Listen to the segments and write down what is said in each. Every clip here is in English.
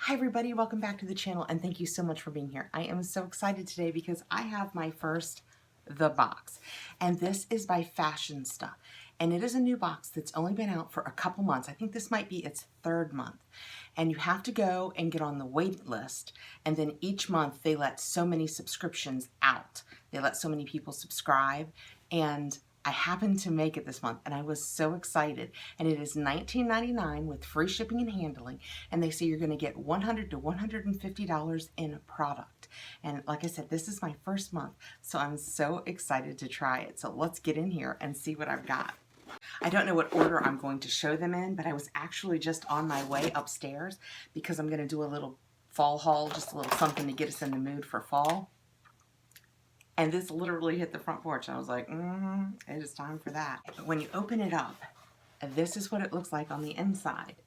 Hi everybody, welcome back to the channel and thank you so much for being here. I am so excited today because I have my first The Box, and this is by Fashionsta, and it is a new box that's only been out for a couple months. I think this might be its third month, and you have to go and get on the wait list, and then each month they let so many subscriptions out. They let so many people subscribe, and I happened to make it this month and I was so excited, and it is $19.99 with free shipping and handling, and they say you're going to get $100 to $150 in product. And like I said, this is my first month, so I'm so excited to try it. So let's get in here and see what I've got. I don't know what order I'm going to show them in, but I was actually just on my way upstairs because I'm going to do a little fall haul, just a little something to get us in the mood for fall. And this literally hit the front porch. And I was like, it is time for that. But when you open it up, this is what it looks like on the inside.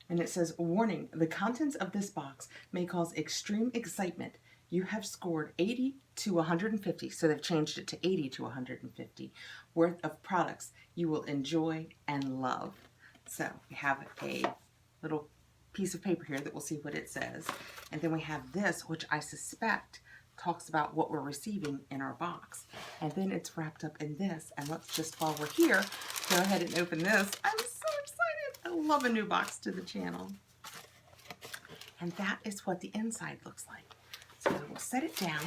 And it says, warning, the contents of this box may cause extreme excitement. You have scored 80 to 150, so they've changed it to 80 to 150 worth of products you will enjoy and love. So we have a little piece of paper here that we'll see what it says. And then we have this, which I suspect talks about what we're receiving in our box. And then it's wrapped up in this. And let's just, while we're here, go ahead and open this. I'm so excited. I love a new box to the channel. And that is what the inside looks like. So we'll set it down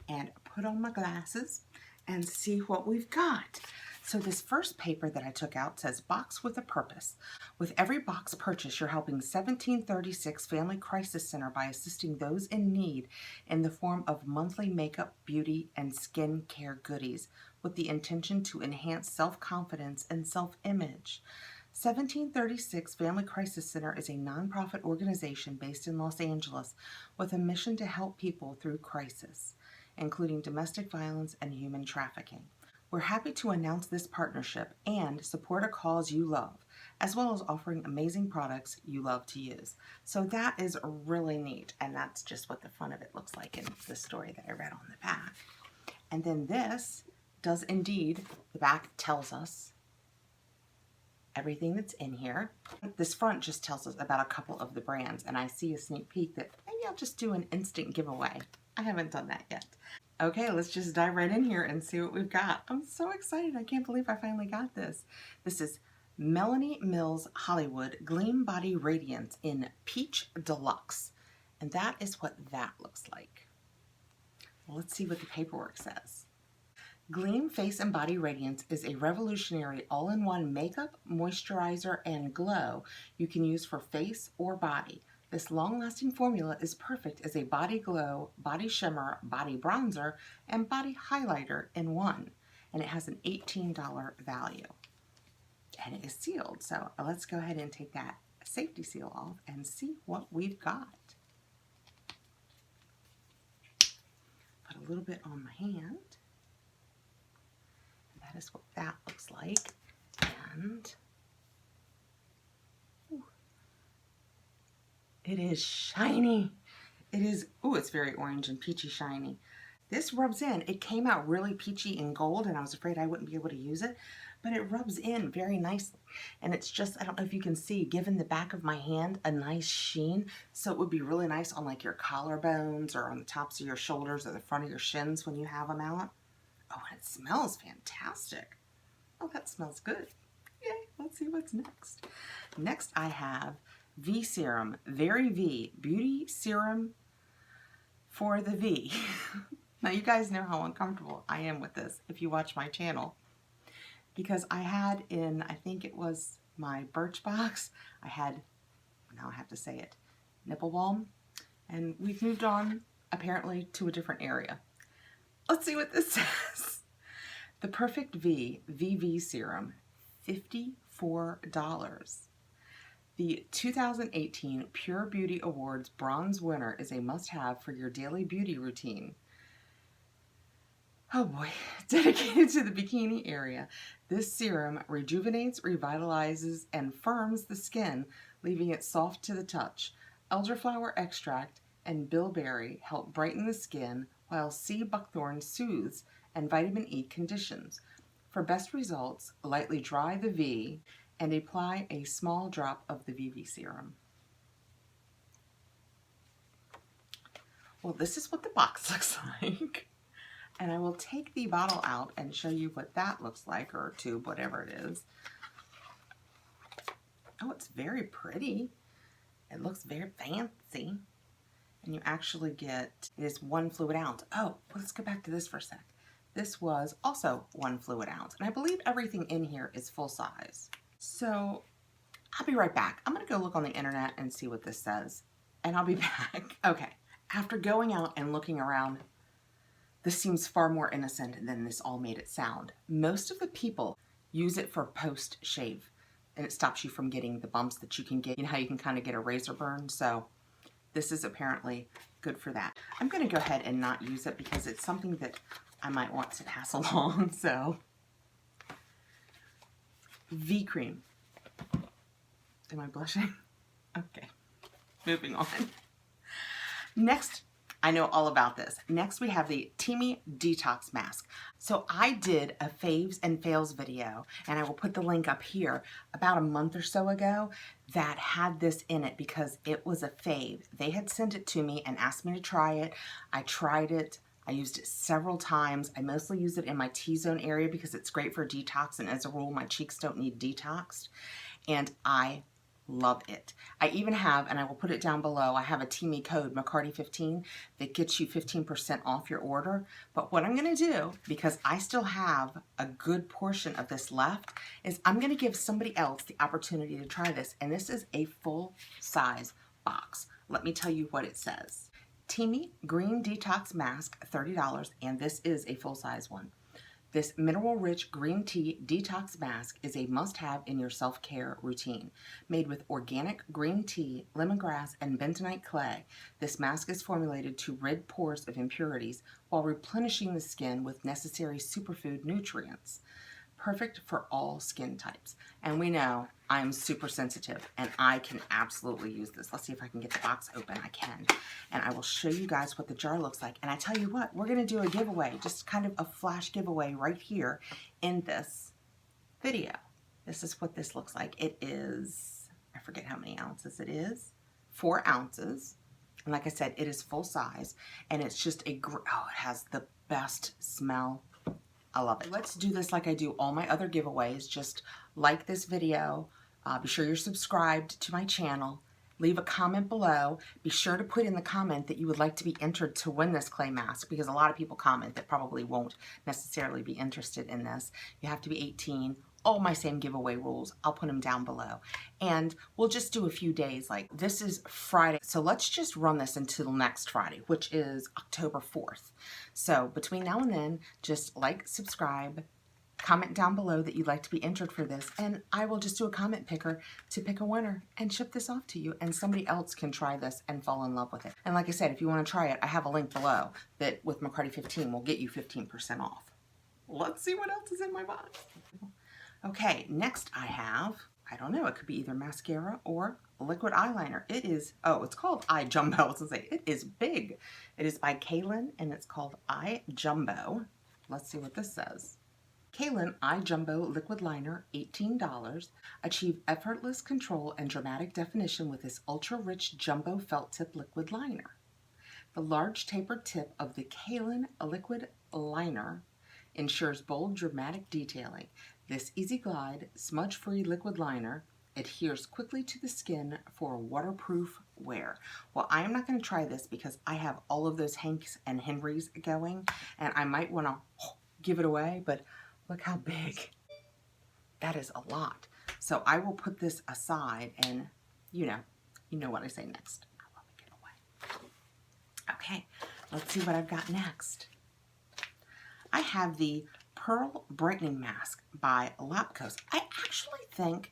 and put on my glasses and see what we've got. So this first paper that I took out says, Box with a Purpose. With every box purchase, you're helping 1736 Family Crisis Center by assisting those in need in the form of monthly makeup, beauty, and skin care goodies with the intention to enhance self-confidence and self-image. 1736 Family Crisis Center is a nonprofit organization based in Los Angeles with a mission to help people through crisis, including domestic violence and human trafficking. We're happy to announce this partnership and support a cause you love, as well as offering amazing products you love to use. So that is really neat, and that's just what the front of it looks like in the story that I read on the back. And then this does indeed, the back tells us everything that's in here. This front just tells us about a couple of the brands, and I see a sneak peek that maybe I'll just do an instant giveaway. I haven't done that yet. Okay, let's just dive right in here and see what we've got. I'm so excited. I can't believe I finally got this. This is Melanie Mills Hollywood Gleam Body Radiance in Peach Deluxe. And that is what that looks like. Let's see what the paperwork says. Gleam Face and Body Radiance is a revolutionary all-in-one makeup, moisturizer, and glow you can use for face or body. This long-lasting formula is perfect as a body glow, body shimmer, body bronzer, and body highlighter in one. And it has an $18 value. And it is sealed. So let's go ahead and take that safety seal off and see what we've got. Put a little bit on my hand. And that is what that looks like. And it is shiny. It is, it's very orange and peachy shiny. This rubs in. It came out really peachy and gold, and I was afraid I wouldn't be able to use it, but it rubs in very nicely. And it's just, I don't know if you can see, given the back of my hand a nice sheen, so it would be really nice on like your collarbones or on the tops of your shoulders or the front of your shins when you have them out. Oh, and it smells fantastic. Oh, that smells good. Yay, let's see what's next. Next I have V Serum, Very V, Beauty Serum for the V. Now you guys know how uncomfortable I am with this if you watch my channel, because I had in, I think it was my Birchbox, I had, now I have to say it, nipple balm, and we've moved on apparently to a different area. Let's see what this says. The Perfect V, VV Serum, $54. The 2018 Pure Beauty Awards Bronze winner is a must-have for your daily beauty routine. Oh boy, dedicated to the bikini area, this serum rejuvenates, revitalizes, and firms the skin, leaving it soft to the touch. Elderflower extract and bilberry help brighten the skin, while sea buckthorn soothes and vitamin E conditions. For best results, lightly dry the V and apply a small drop of the VV serum. Well, this is what the box looks like. And I will take the bottle out and show you what that looks like, or tube, whatever it is. Oh, it's very pretty. It looks very fancy. And you actually get, it is 1 fluid ounce. Oh, well, let's go back to this for a sec. This was also 1 fluid ounce. And I believe everything in here is full size. So I'll be right back. I'm gonna go look on the internet and see what this says. And I'll be back. Okay, after going out and looking around, this seems far more innocent than this all made it sound. Most of the people use it for post-shave, and it stops you from getting the bumps that you can get. You know how you can kind of get a razor burn? So this is apparently good for that. I'm gonna go ahead and not use it because it's something that I might want to pass along, so. V-cream. Am I blushing? Okay, moving on. Next, I know all about this. Next, we have the Teami Detox Mask. So I did a faves and fails video, and I will put the link up here, about a month or so ago, that had this in it because it was a fave. They had sent it to me and asked me to try it. I tried it. I used it several times. I mostly use it in my T-zone area because it's great for detox, and as a rule, my cheeks don't need detoxed. And I love it. I even have, and I will put it down below, I have a Teami code, McCarty15, that gets you 15% off your order. But what I'm going to do, because I still have a good portion of this left, is I'm going to give somebody else the opportunity to try this. And this is a full size box. Let me tell you what it says. Teami Green Detox Mask, $30, and this is a full size one. This mineral-rich green tea detox mask is a must-have in your self-care routine. Made with organic green tea, lemongrass, and bentonite clay, this mask is formulated to rid pores of impurities while replenishing the skin with necessary superfood nutrients. Perfect for all skin types. And we know I'm super sensitive and I can absolutely use this. Let's see if I can get the box open. I can. And I will show you guys what the jar looks like. And I tell you what, we're going to do a giveaway, just kind of a flash giveaway right here in this video. This is what this looks like. It is, I forget how many ounces it is, 4 ounces. And like I said, it is full size and it's just oh, it has the best smell. I love it. Let's do this like I do all my other giveaways. Just like this video. Be sure you're subscribed to my channel. Leave a comment below. Be sure to put in the comment that you would like to be entered to win this clay mask, because a lot of people comment that probably won't necessarily be interested in this. You have to be 18. All my same giveaway rules. I'll put them down below. And we'll just do a few days. Like this is Friday. So let's just run this until next Friday, which is October 4th. So between now and then, just like, subscribe, comment down below that you'd like to be entered for this, and I will just do a comment picker to pick a winner and ship this off to you, and somebody else can try this and fall in love with it. And like I said, if you want to try it, I have a link below that with McCarty15 will get you 15% off. Let's see what else is in my box. Okay, next I have, I don't know, it could be either mascara or liquid eyeliner. It is, oh, it's called Eye Jumbo. I was gonna say, it is big. It is by Kaylin and it's called Eye Jumbo. Let's see what this says. Kaylin Eye Jumbo Liquid Liner, $18. Achieve effortless control and dramatic definition with this ultra-rich jumbo felt tip liquid liner. The large tapered tip of the Kaylin Liquid Liner ensures bold, dramatic detailing. This easy glide, smudge-free liquid liner adheres quickly to the skin for waterproof wear. Well, I am not going to try this because I have all of those Hanks and Henrys going, and I might want to give it away, but look how big. That is a lot. So I will put this aside, and you know what I say next. I love a giveaway. Okay, let's see what I've got next. I have the Pearl Brightening Mask by Lapkus. I actually think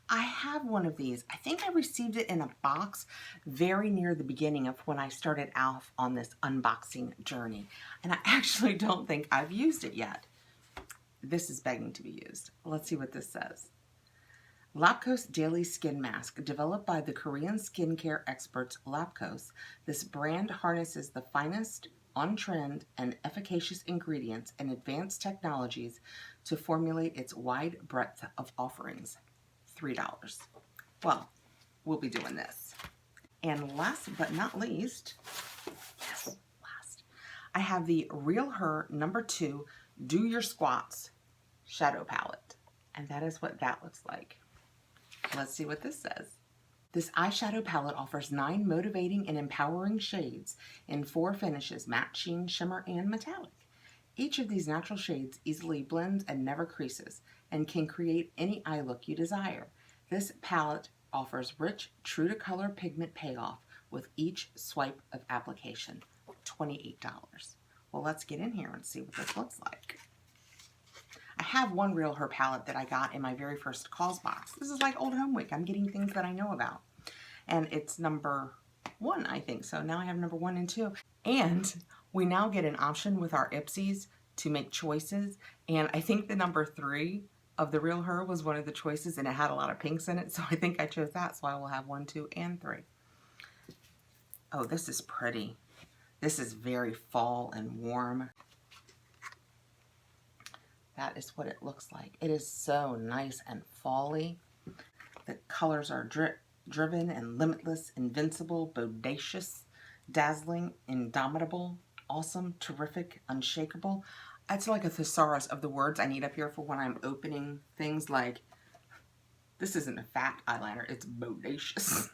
I have one of these. I think I received it in a box very near the beginning of when I started out on this unboxing journey. And I actually don't think I've used it yet. This is begging to be used. Let's see what this says. Lapkus Daily Skin Mask, developed by the Korean skincare experts Lapkus. This brand harnesses the finest, on-trend, and efficacious ingredients and advanced technologies to formulate its wide breadth of offerings. $3. Well, we'll be doing this. And last but not least, yes, last, I have the Real Her number 2 Do Your Squats Shadow Palette. And that is what that looks like. Let's see what this says. This eyeshadow palette offers 9 motivating and empowering shades in 4 finishes: matte, sheen, shimmer, and metallic. Each of these natural shades easily blends and never creases and can create any eye look you desire. This palette offers rich, true-to-color pigment payoff with each swipe of application. $28. Well, let's get in here and see what this looks like. I have one Real Her palette that I got in my very first calls box. This is like Old Home Week. I'm getting things that I know about. And it's number 1, I think. So now I have number 1 and 2. And we now get an option with our Ipsys to make choices. And I think the number 3 of the Real Her was one of the choices, and it had a lot of pinks in it. So I think I chose that. So I will have 1, 2, and 3. Oh, this is pretty. This is very fall and warm. That is what it looks like. It is so nice and fall-y. The colors are driven and limitless, invincible, bodacious, dazzling, indomitable, awesome, terrific, unshakable. It's like a thesaurus of the words I need up here for when I'm opening things like, this isn't a fat eyeliner, it's bodacious.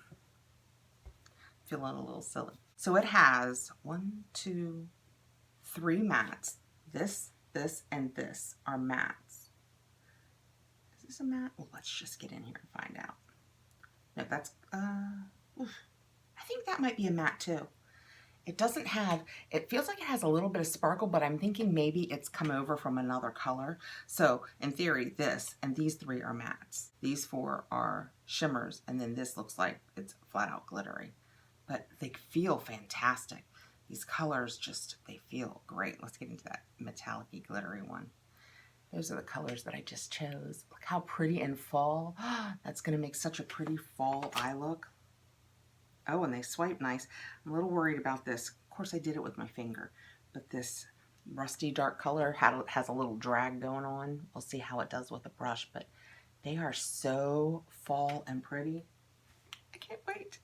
Feeling a little silly. So it has 1, 2, 3 mattes. This, and this are mattes. Is this a matte? Well, let's just get in here and find out. No, that's, I think that might be a matte too. It doesn't have, it feels like it has a little bit of sparkle, but I'm thinking maybe it's come over from another color. So in theory, this and these 3 are mattes. These 4 are shimmers, and then this looks like it's flat out glittery. But they feel fantastic. These colors just, they feel great. Let's get into that metallic-y, glittery one. Those are the colors that I just chose. Look how pretty and fall. That's going to make such a pretty fall eye look. Oh, and they swipe nice. I'm a little worried about this. Of course, I did it with my finger. But this rusty dark color has a little drag going on. We'll see how it does with the brush. But they are so fall and pretty. I can't wait.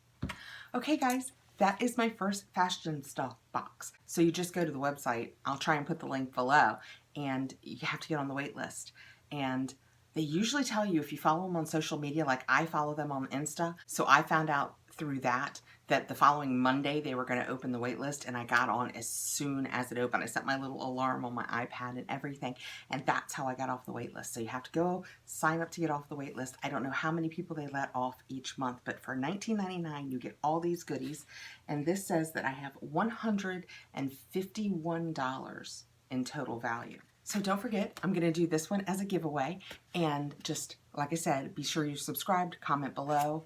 Okay, guys. That is my first Fashionsta box. So you just go to the website. I'll try and put the link below. And you have to get on the wait list. And they usually tell you if you follow them on social media, like I follow them on Insta. So I found out through that the following Monday they were going to open the wait list, and I got on as soon as it opened. I set my little alarm on my iPad and everything, and that's how I got off the wait list. So you have to go sign up to get off the wait list. I don't know how many people they let off each month, but for $19.99 you get all these goodies, and this says that I have $151 in total value. So don't forget, I'm going to do this one as a giveaway, and just like I said, be sure you subscribe, comment below.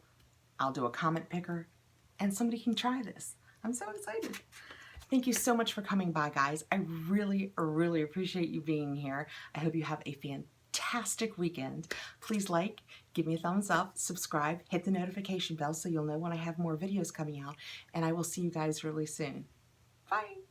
I'll do a comment picker, and somebody can try this. I'm so excited. Thank you so much for coming by, guys. I really, really appreciate you being here. I hope you have a fantastic weekend. Please like, give me a thumbs up, subscribe, hit the notification bell so you'll know when I have more videos coming out, and I will see you guys really soon. Bye.